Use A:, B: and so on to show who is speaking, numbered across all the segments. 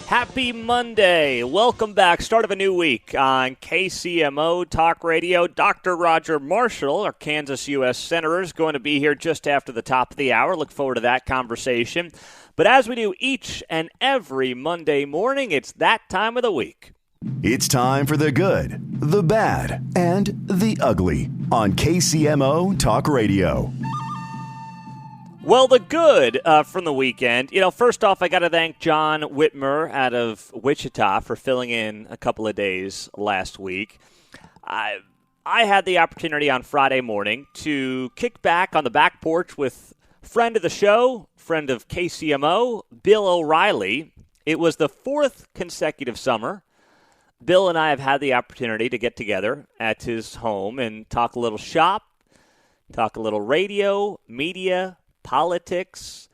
A: Happy Monday. Welcome back. Start of a new week on KCMO Talk Radio. Dr. Roger Marshall, our Kansas U.S. Senator, is going to be here just after the top of the hour. Look forward to that conversation. But as we do each and every Monday morning, it's that time of the week.
B: It's time for the good, the bad, and the ugly on KCMO Talk Radio.
A: Well, the good from the weekend, first off, I got to thank John Whitmer out of Wichita for filling in a couple of days last week. I had the opportunity on Friday morning to kick back on the back porch with friend of the show, friend of KCMO, Bill O'Reilly. It was the fourth consecutive summer Bill and I have had the opportunity to get together at his home and talk a little shop, talk a little radio, media, politics.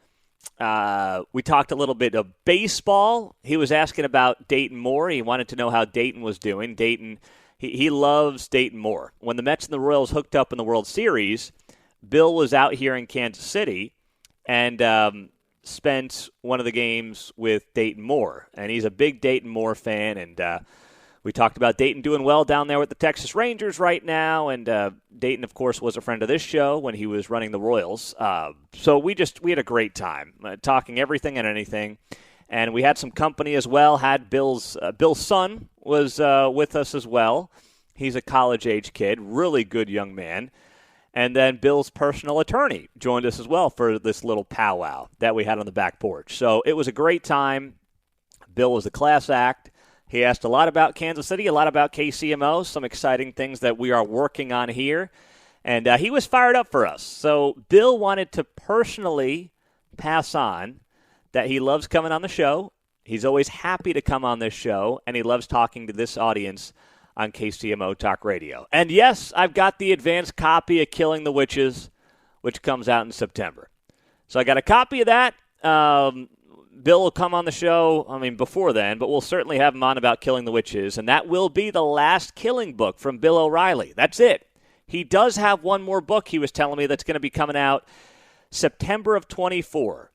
A: We talked a little bit of baseball. He was asking about Dayton Moore. He wanted to know how Dayton was doing. Dayton, he loves Dayton Moore. When the Mets and the Royals hooked up in the World Series, Bill was out here in Kansas City and spent one of the games with Dayton Moore. And he's a big Dayton Moore fan, and we talked about Dayton doing well down there with the Texas Rangers right now, and Dayton, of course, was a friend of this show when he was running the Royals. So we had a great time talking everything and anything, and we had some company as well. Had Bill's son was with us as well. He's a college-age kid, really good young man. And then Bill's personal attorney joined us as well for this little powwow that we had on the back porch. So it was a great time. Bill was a class act. He asked a lot about Kansas City, a lot about KCMO, some exciting things that we are working on here. And he was fired up for us. So Bill wanted to personally pass on that he loves coming on the show. He's always happy to come on this show, and he loves talking to this audience on KCMO Talk Radio. And yes, I've got the advanced copy of Killing the Witches, which comes out in September. So I got a copy of that. Bill will come on the show, before then, but we'll certainly have him on about Killing the Witches, and that will be the last Killing book from Bill O'Reilly. That's it. He does have one more book, he was telling me, that's going to be coming out September of 24.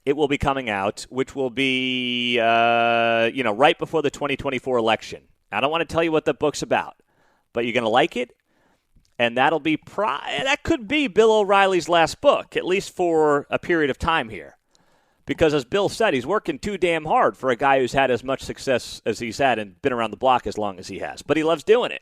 A: It will be coming out, which will be, right before the 2024 election. I don't want to tell you what the book's about, but you're going to like it, and that'll be that could be Bill O'Reilly's last book, at least for a period of time here. Because as Bill said, he's working too damn hard for a guy who's had as much success as he's had and been around the block as long as he has. But he loves doing it.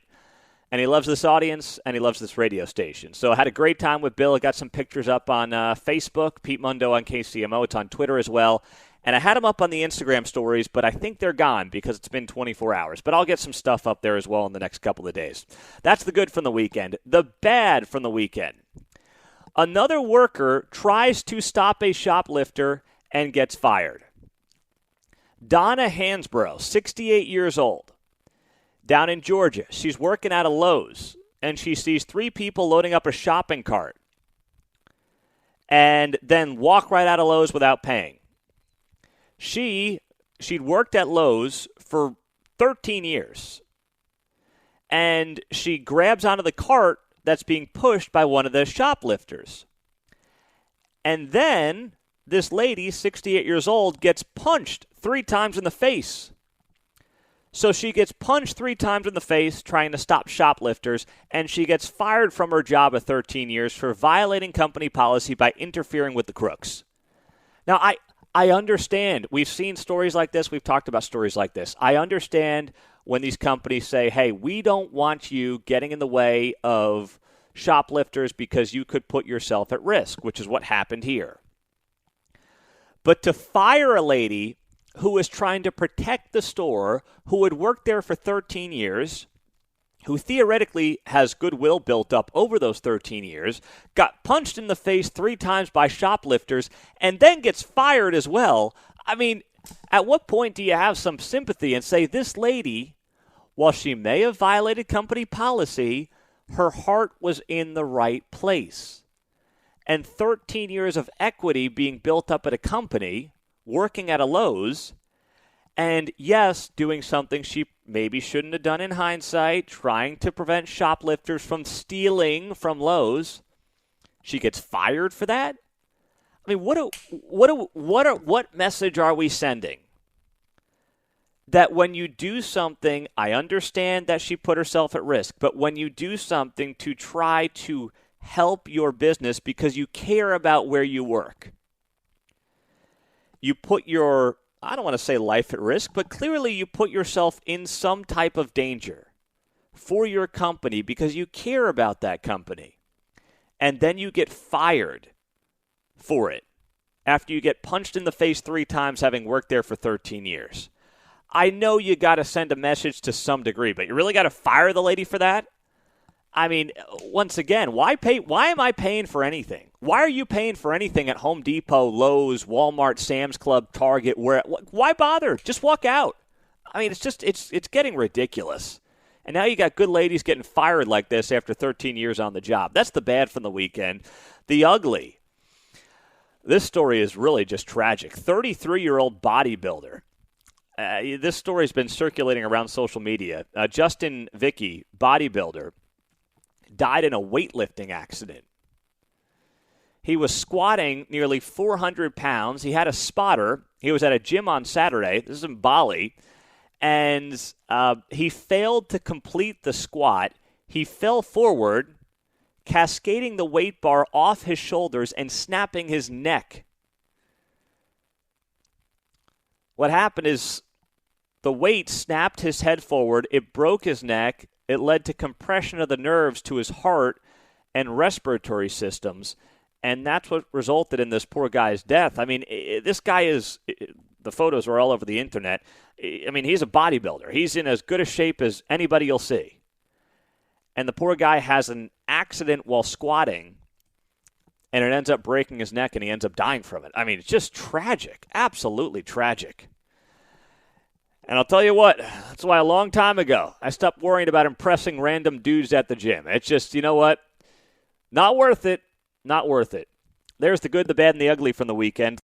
A: And he loves this audience, and he loves this radio station. So I had a great time with Bill. I got some pictures up on Facebook, Pete Mundo on KCMO. It's on Twitter as well. And I had them up on the Instagram stories, but I think they're gone because it's been 24 hours. But I'll get some stuff up there as well in the next couple of days. That's the good from the weekend. The bad from the weekend. Another worker tries to stop a shoplifter and gets fired. Donna Hansborough, 68 years old, down in Georgia. She's working at a Lowe's, and she sees three people loading up a shopping cart and then walk right out of Lowe's without paying. She'd worked at Lowe's for 13 years, and she grabs onto the cart that's being pushed by one of the shoplifters. And then this lady, 68 years old, gets punched 3 times in the face. So she gets punched 3 times in the face trying to stop shoplifters, and she gets fired from her job of 13 years for violating company policy by interfering with the crooks. Now, I understand. We've seen stories like this. We've talked about stories like this. I understand when these companies say, hey, we don't want you getting in the way of shoplifters because you could put yourself at risk, which is what happened here. But to fire a lady who was trying to protect the store, who had worked there for 13 years, who theoretically has goodwill built up over those 13 years, got punched in the face 3 times by shoplifters, and then gets fired as well. At what point do you have some sympathy and say, this lady, while she may have violated company policy, her heart was in the right place? And 13 years of equity being built up at a company, working at a Lowe's, and yes, doing something she maybe shouldn't have done in hindsight, trying to prevent shoplifters from stealing from Lowe's. She gets fired for that? What message are we sending? that when you do something, I understand that she put herself at risk, but when you do something to try to help your business because you care about where you work, you put your, I don't want to say life at risk, but clearly you put yourself in some type of danger for your company because you care about that company. And then you get fired for it after you get punched in the face 3 times having worked there for 13 years. I know you got to send a message to some degree, but you really got to fire the lady for that? I mean, once again, why am I paying for anything? Why are you paying for anything at Home Depot, Lowe's, Walmart, Sam's Club, Target? Why bother? Just walk out. I mean, it's getting ridiculous. And now you got good ladies getting fired like this after 13 years on the job. That's the bad from the weekend. The ugly. This story is really just tragic. 33-year-old bodybuilder. This story's been circulating around social media. Justin Vicky, bodybuilder, died in a weightlifting accident. He was squatting nearly 400 pounds. He had a spotter. He was at a gym on Saturday. This is in Bali. And he failed to complete the squat. He fell forward, cascading the weight bar off his shoulders and snapping his neck. What happened is the weight snapped his head forward. It broke his neck. It led to compression of the nerves to his heart and respiratory systems, and that's what resulted in this poor guy's death. I mean, this guy is – the photos are all over the internet. I mean, he's a bodybuilder. He's in as good a shape as anybody you'll see. And the poor guy has an accident while squatting, and it ends up breaking his neck, and he ends up dying from it. I mean, it's just tragic, absolutely tragic. And I'll tell you what, that's why a long time ago I stopped worrying about impressing random dudes at the gym. It's just, you know what? Not worth it. Not worth it. There's the good, the bad, and the ugly from the weekend.